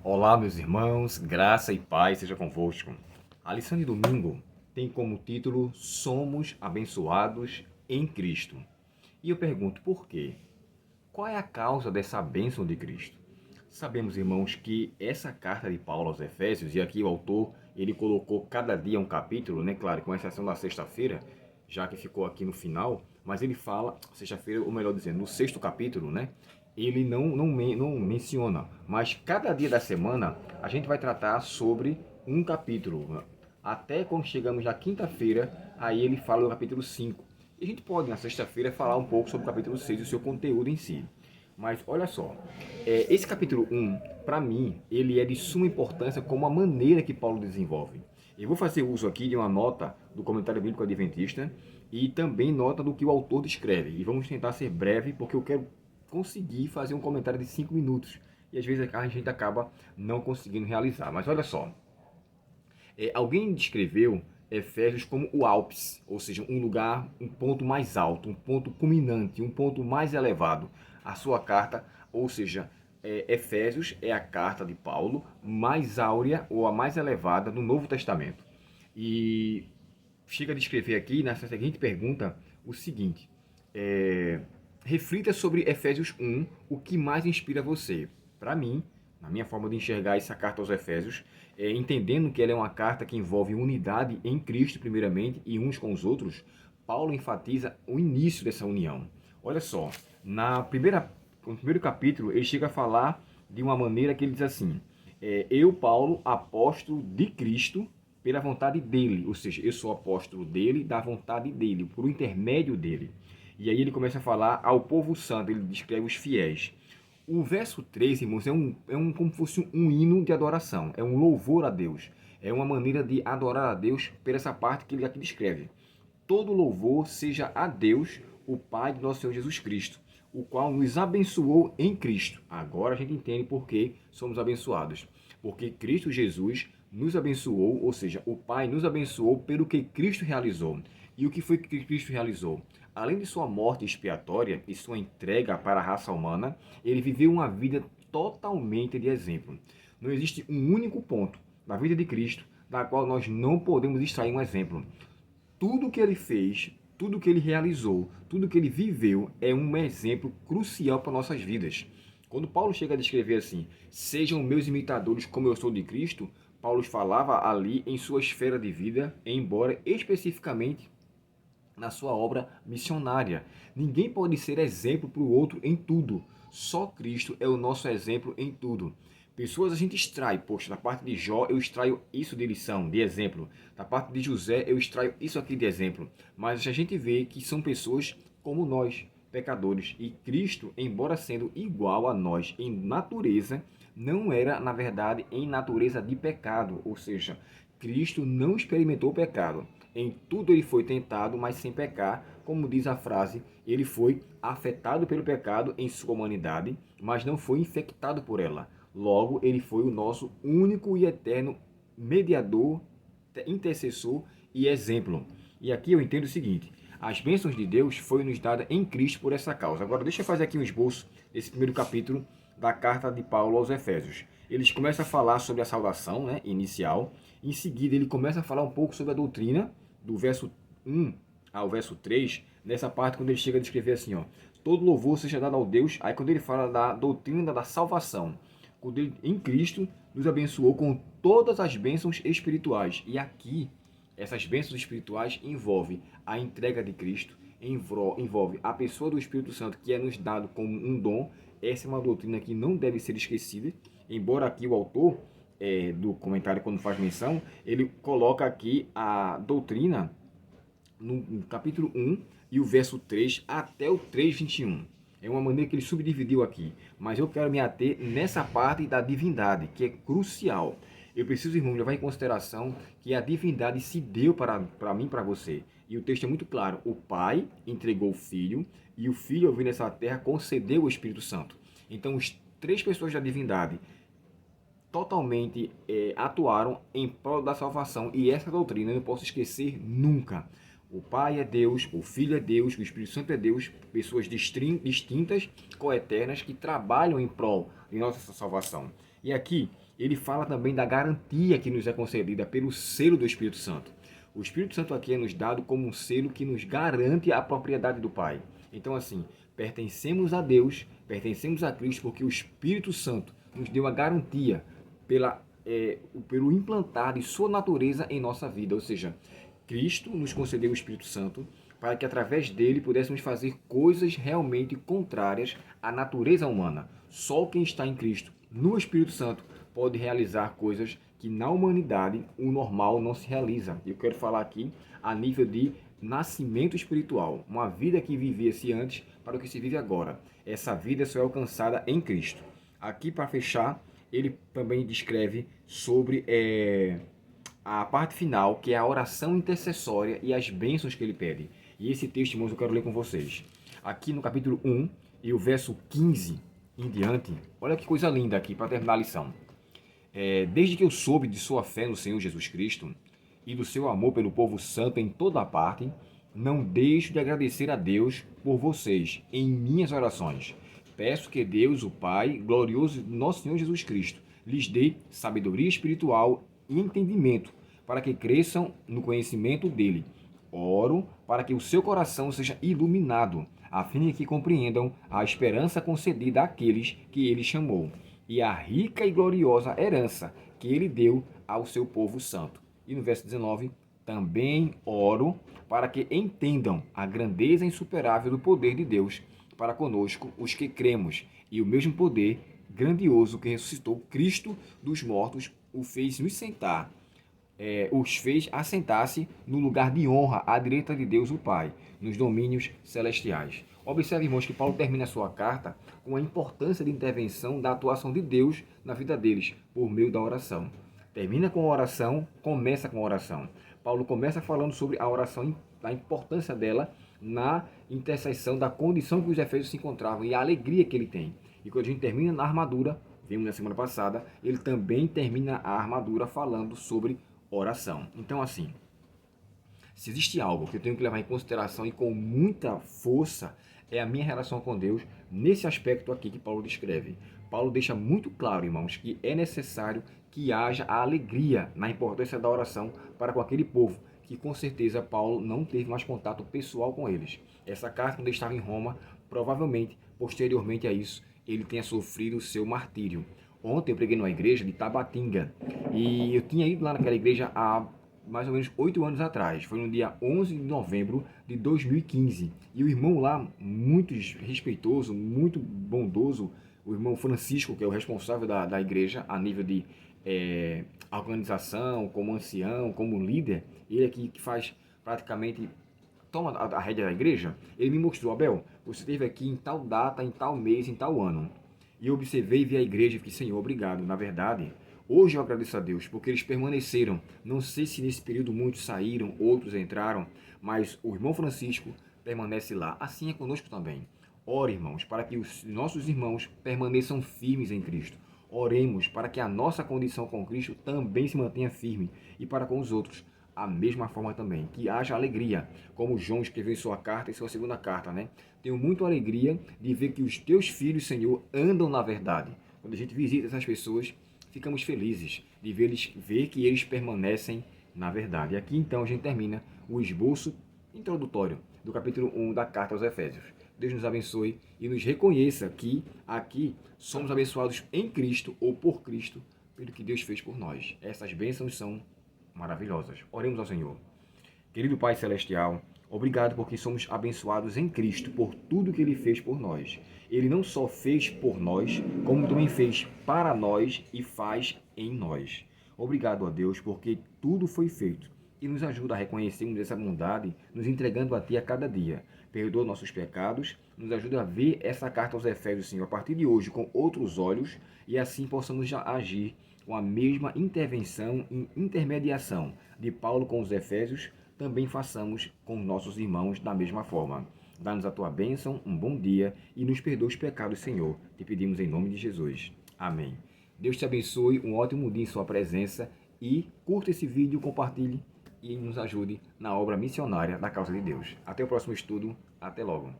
Olá, meus irmãos, graça e paz seja convosco. A lição de domingo tem como título Somos abençoados em Cristo. E eu pergunto, por quê? Qual é a causa dessa bênção de Cristo? Sabemos, irmãos, que essa carta de Paulo aos Efésios, e aqui o autor, ele colocou cada dia um capítulo, né? Claro, com exceção da sexta-feira, já que ficou aqui no final, mas ele fala, sexta-feira, ou melhor dizendo, no sexto capítulo, né? Ele não menciona, mas cada dia da semana a gente vai tratar sobre um capítulo. Até quando chegamos na quinta-feira, aí ele fala do capítulo 5. E a gente pode, na sexta-feira, falar um pouco sobre o capítulo 6 e o seu conteúdo em si. Mas olha só, esse capítulo 1, para mim, ele é de suma importância como a maneira que Paulo desenvolve. Eu vou fazer uso aqui de uma nota do Comentário Bíblico Adventista e também nota do que o autor descreve. E vamos tentar ser breve, porque eu quero conseguir fazer um comentário de 5 minutos. E às vezes a gente acaba não conseguindo realizar. Mas olha só, alguém descreveu Efésios como o Alpes, ou seja, um lugar, um ponto mais alto, um ponto culminante, um ponto mais elevado. A sua carta, ou seja, Efésios é a carta de Paulo mais áurea ou a mais elevada no Novo Testamento. E chega a descrever aqui, nessa seguinte pergunta, o seguinte: reflita sobre Efésios 1, o que mais inspira você. Para mim, na minha forma de enxergar essa carta aos Efésios, entendendo que ela é uma carta que envolve unidade em Cristo, primeiramente, e uns com os outros, Paulo enfatiza o início dessa união. Olha só, no primeiro capítulo, ele chega a falar de uma maneira que ele diz assim: eu, Paulo, apóstolo de Cristo, pela vontade dele, ou seja, eu sou apóstolo dele, da vontade dele, por intermédio dele. E aí ele começa a falar ao povo santo, ele descreve os fiéis. O verso 3, irmãos, como se fosse um hino de adoração, é um louvor a Deus, é uma maneira de adorar a Deus por essa parte que ele aqui descreve. Todo louvor seja a Deus, o Pai de nosso Senhor Jesus Cristo, o qual nos abençoou em Cristo. Agora a gente entende por que somos abençoados. Porque Cristo Jesus nos abençoou, ou seja, o Pai nos abençoou pelo que Cristo realizou. E o que foi que Cristo realizou? Além de sua morte expiatória e sua entrega para a raça humana, ele viveu uma vida totalmente de exemplo. Não existe um único ponto na vida de Cristo da qual nós não podemos extrair um exemplo. Tudo que ele fez, tudo que ele realizou, tudo que ele viveu é um exemplo crucial para nossas vidas. Quando Paulo chega a descrever assim, sejam meus imitadores como eu sou de Cristo, Paulo falava ali em sua esfera de vida, embora especificamente na sua obra missionária. Ninguém pode ser exemplo para o outro em tudo. Só Cristo é o nosso exemplo em tudo. Pessoas a gente extrai, poxa, da parte de Jó eu extraio isso de lição, de exemplo. Da parte de José eu extraio isso aqui de exemplo. Mas a gente vê que são pessoas como nós, pecadores. E Cristo, embora sendo igual a nós em natureza, não era, na verdade, em natureza de pecado. Ou seja, Cristo não experimentou o pecado. Em tudo ele foi tentado, mas sem pecar. Como diz a frase, ele foi afetado pelo pecado em sua humanidade, mas não foi infectado por ela. Logo, ele foi o nosso único e eterno mediador, intercessor e exemplo. E aqui eu entendo o seguinte: as bênçãos de Deus foi nos dada em Cristo por essa causa. Agora, deixa eu fazer aqui um esboço desse primeiro capítulo da carta de Paulo aos Efésios. Eles começam a falar sobre a salvação, né, inicial. Em seguida, ele começa a falar um pouco sobre a doutrina, do verso 1 ao verso 3, nessa parte quando ele chega a descrever assim, ó, todo louvor seja dado ao Deus, aí quando ele fala da doutrina da salvação, quando ele, em Cristo, nos abençoou com todas as bênçãos espirituais. E aqui, essas bênçãos espirituais envolvem a entrega de Cristo, envolve a pessoa do Espírito Santo, que é nos dado como um dom. Essa é uma doutrina que não deve ser esquecida, embora aqui o autor do comentário, quando faz menção, ele coloca aqui a doutrina no capítulo 1 e o verso 3 até o 3:21. É uma maneira que ele subdividiu aqui, mas eu quero me ater nessa parte da divindade, que é crucial. Eu preciso, irmão, levar em consideração que a divindade se deu para mim e para você. E o texto é muito claro: o Pai entregou o Filho, e o Filho, ao vir nessa terra, concedeu o Espírito Santo. Então, as três pessoas da divindade totalmente atuaram em prol da salvação, e essa doutrina eu não posso esquecer nunca. O Pai é Deus, o Filho é Deus, o Espírito Santo é Deus, pessoas distintas, coeternas, que trabalham em prol de nossa salvação. E aqui ele fala também da garantia que nos é concedida pelo selo do Espírito Santo. O Espírito Santo aqui é nos dado como um selo que nos garante a propriedade do Pai. Então, assim, pertencemos a Deus, pertencemos a Cristo, porque o Espírito Santo nos deu a garantia pelo implantar de sua natureza em nossa vida. Ou seja, Cristo nos concedeu o Espírito Santo para que através dele pudéssemos fazer coisas realmente contrárias à natureza humana. Só quem está em Cristo, no Espírito Santo, pode realizar coisas que na humanidade o normal não se realiza. Eu quero falar aqui a nível de nascimento espiritual, uma vida que vivia-se antes para o que se vive agora. Essa vida só é alcançada em Cristo. Aqui, para fechar, ele também descreve sobre a parte final, que é a oração intercessória e as bênçãos que ele pede. E esse texto, irmãos, eu quero ler com vocês. Aqui no capítulo 1 e o verso 15 em diante, olha que coisa linda aqui para terminar a lição. Desde que eu soube de sua fé no Senhor Jesus Cristo e do seu amor pelo povo santo em toda a parte, não deixo de agradecer a Deus por vocês em minhas orações. Peço que Deus, o Pai, glorioso nosso Senhor Jesus Cristo, lhes dê sabedoria espiritual e entendimento, para que cresçam no conhecimento dele. Oro para que o seu coração seja iluminado, a fim de que compreendam a esperança concedida àqueles que ele chamou, e a rica e gloriosa herança que ele deu ao seu povo santo. E no verso 19, também oro para que entendam a grandeza insuperável do poder de Deus para conosco, os que cremos, e o mesmo poder grandioso que ressuscitou Cristo dos mortos o fez nos sentar, os fez assentar-se no lugar de honra à direita de Deus o Pai, nos domínios celestiais. Observe, irmãos, que Paulo termina a sua carta com a importância de intervenção da atuação de Deus na vida deles, por meio da oração. Termina com a oração, começa com a oração. Paulo começa falando sobre a oração, a importância dela na intercessão da condição que os efésios se encontravam e a alegria que ele tem. E quando a gente termina na armadura, vimos na semana passada, ele também termina a armadura falando sobre oração. Então, assim, se existe algo que eu tenho que levar em consideração e com muita força, é a minha relação com Deus nesse aspecto aqui que Paulo descreve. Paulo deixa muito claro, irmãos, que é necessário que haja a alegria na importância da oração para com aquele povo, que com certeza Paulo não teve mais contato pessoal com eles. Essa carta, quando ele estava em Roma, provavelmente, posteriormente a isso, ele tenha sofrido o seu martírio. Ontem eu preguei numa igreja de Tabatinga e eu tinha ido lá naquela igreja há mais ou menos 8 anos atrás. Foi no dia 11 de novembro de 2015. E o irmão lá, muito respeitoso, muito bondoso, o irmão Francisco, que é o responsável da igreja a nível de organização, como ancião, como líder, ele aqui que faz praticamente, toma a rédea da igreja, ele me mostrou: Abel, você esteve aqui em tal data, em tal mês, em tal ano. E eu observei e vi a igreja e fiquei: Senhor, obrigado. Na verdade, hoje eu agradeço a Deus, porque eles permaneceram. Não sei se nesse período muitos saíram, outros entraram, mas o irmão Francisco permanece lá. Assim é conosco também. Ore, irmãos, para que os nossos irmãos permaneçam firmes em Cristo. Oremos para que a nossa condição com Cristo também se mantenha firme e para com os outros a mesma forma também, que haja alegria, como João escreveu em sua carta, em sua segunda carta, né? Tenho muita alegria de ver que os teus filhos, Senhor, andam na verdade. Quando a gente visita essas pessoas, ficamos felizes de ver que eles permanecem na verdade. E aqui então a gente termina o esboço introdutório do capítulo 1 da carta aos Efésios. Deus nos abençoe e nos reconheça que aqui somos abençoados em Cristo ou por Cristo, pelo que Deus fez por nós. Essas bênçãos são maravilhosas. Oremos ao Senhor. Querido Pai Celestial, obrigado porque somos abençoados em Cristo por tudo que Ele fez por nós. Ele não só fez por nós, como também fez para nós e faz em nós. Obrigado a Deus porque tudo foi feito e nos ajuda a reconhecermos essa bondade, nos entregando a Ti a cada dia. Perdoa nossos pecados, nos ajuda a ver essa carta aos Efésios, Senhor, a partir de hoje com outros olhos e assim possamos agir com a mesma intervenção e intermediação de Paulo com os Efésios, também façamos com nossos irmãos da mesma forma. Dá-nos a Tua bênção, um bom dia e nos perdoa os pecados, Senhor. Te pedimos em nome de Jesus. Amém. Deus te abençoe, um ótimo dia em sua presença e curta esse vídeo, compartilhe e nos ajude na obra missionária da causa de Deus. Até o próximo estudo. Até logo.